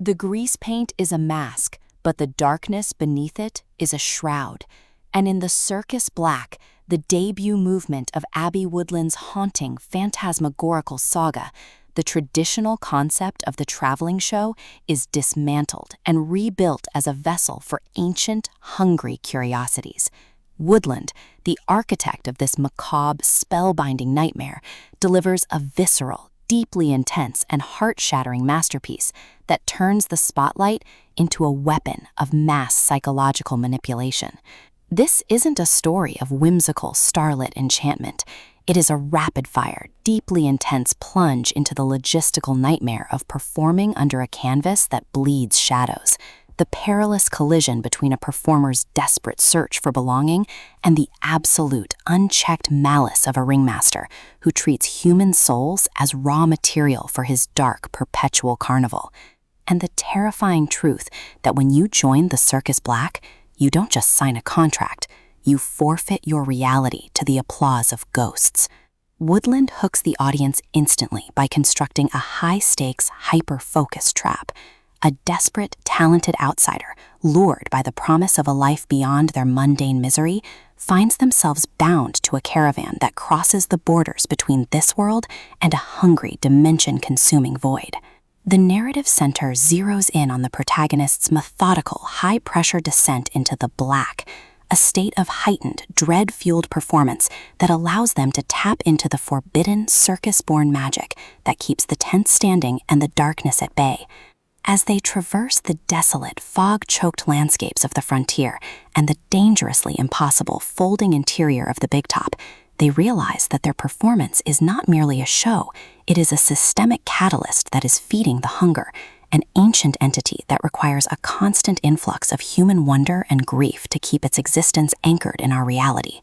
The grease paint is a mask, but the darkness beneath it is a shroud. And in the Circus Black, the debut movement of Abby Woodland's haunting, phantasmagorical saga, the traditional concept of the traveling show is dismantled and rebuilt as a vessel for ancient, hungry curiosities. Woodland, the architect of this macabre, spellbinding nightmare, delivers a visceral, deeply intense, and heart-shattering masterpiece that turns the spotlight into a weapon of mass psychological manipulation. This isn't a story of whimsical, starlit enchantment. It is a rapid-fire, deeply intense plunge into the logistical nightmare of performing under a canvas that bleeds shadows, the perilous collision between a performer's desperate search for belonging and the absolute, unchecked malice of a ringmaster who treats human souls as raw material for his dark, perpetual carnival. And the terrifying truth that when you join the Circus Black, you don't just sign a contract, you forfeit your reality to the applause of ghosts. Woodland hooks the audience instantly by constructing a high-stakes, hyper-focused trap. A desperate, talented outsider, lured by the promise of a life beyond their mundane misery, finds themselves bound to a caravan that crosses the borders between this world and a hungry, dimension-consuming void. The narrative center zeroes in on the protagonist's methodical, high-pressure descent into the black, a state of heightened, dread-fueled performance that allows them to tap into the forbidden, circus-born magic that keeps the tent standing and the darkness at bay. As they traverse the desolate, fog-choked landscapes of the frontier and the dangerously impossible folding interior of the Big Top, they realize that their performance is not merely a show, it is a systemic catalyst that is feeding the hunger, an ancient entity that requires a constant influx of human wonder and grief to keep its existence anchored in our reality.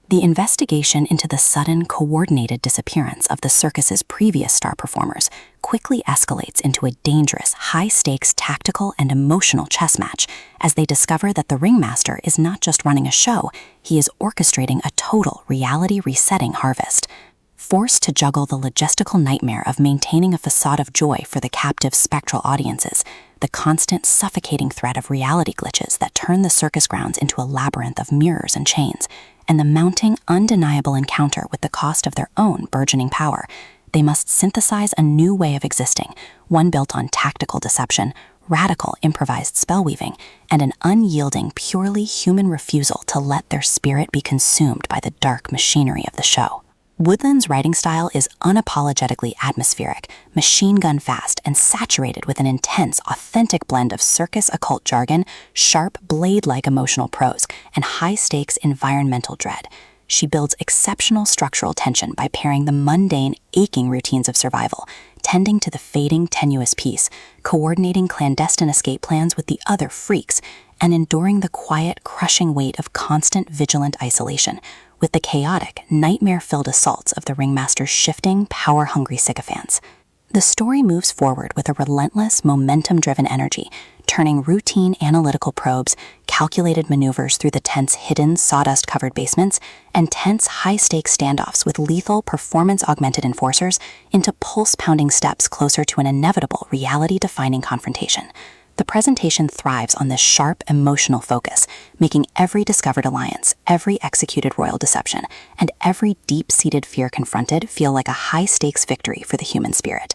The investigation into the sudden, coordinated disappearance of the circus's previous star performers quickly escalates into a dangerous, high-stakes tactical and emotional chess match as they discover that the Ringmaster is not just running a show, he is orchestrating a total reality-resetting harvest. Forced to juggle the logistical nightmare of maintaining a facade of joy for the captive spectral audiences, the constant suffocating threat of reality glitches that turn the circus grounds into a labyrinth of mirrors and chains, and the mounting, undeniable encounter with the cost of their own burgeoning power, they must synthesize a new way of existing, one built on tactical deception, radical improvised spellweaving, and an unyielding, purely human refusal to let their spirit be consumed by the dark machinery of the show. Woodland's writing style is unapologetically atmospheric, machine gun fast, and saturated with an intense, authentic blend of circus occult jargon, sharp, blade-like emotional prose, and high-stakes environmental dread. She builds exceptional structural tension by pairing the mundane, aching routines of survival, tending to the fading, tenuous peace, coordinating clandestine escape plans with the other freaks, and enduring the quiet, crushing weight of constant, vigilant isolation, with the chaotic, nightmare-filled assaults of the Ringmaster's shifting, power-hungry sycophants. The story moves forward with a relentless, momentum-driven energy, turning routine analytical probes, calculated maneuvers through the tent's hidden, sawdust-covered basements, and tense, high-stakes standoffs with lethal, performance-augmented enforcers into pulse-pounding steps closer to an inevitable, reality-defining confrontation. The presentation thrives on this sharp, emotional focus, making every discovered alliance, every executed royal deception, and every deep-seated fear confronted feel like a high-stakes victory for the human spirit.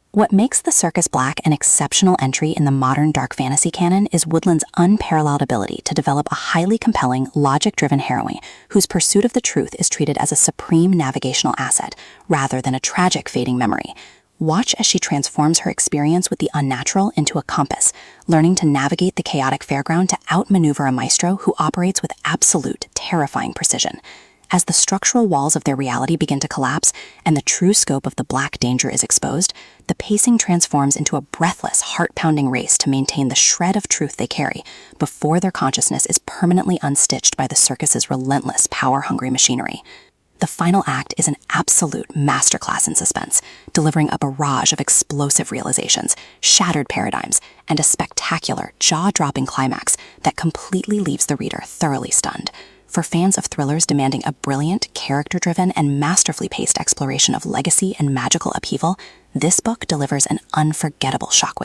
What makes the Circus Black an exceptional entry in the modern dark fantasy canon is Woodland's unparalleled ability to develop a highly compelling, logic-driven heroine whose pursuit of the truth is treated as a supreme navigational asset, rather than a tragic fading memory. Watch as she transforms her experience with the unnatural into a compass, learning to navigate the chaotic fairground to outmaneuver a maestro who operates with absolute, terrifying precision. As the structural walls of their reality begin to collapse and the true scope of the black danger is exposed, the pacing transforms into a breathless, heart-pounding race to maintain the shred of truth they carry before their consciousness is permanently unstitched by the circus's relentless, power-hungry machinery. The final act is an absolute masterclass in suspense, delivering a barrage of explosive realizations, shattered paradigms, and a spectacular, jaw-dropping climax that completely leaves the reader thoroughly stunned. For fans of thrillers demanding a brilliant, character-driven, and masterfully paced exploration of legacy and magical upheaval, this book delivers an unforgettable shockwave.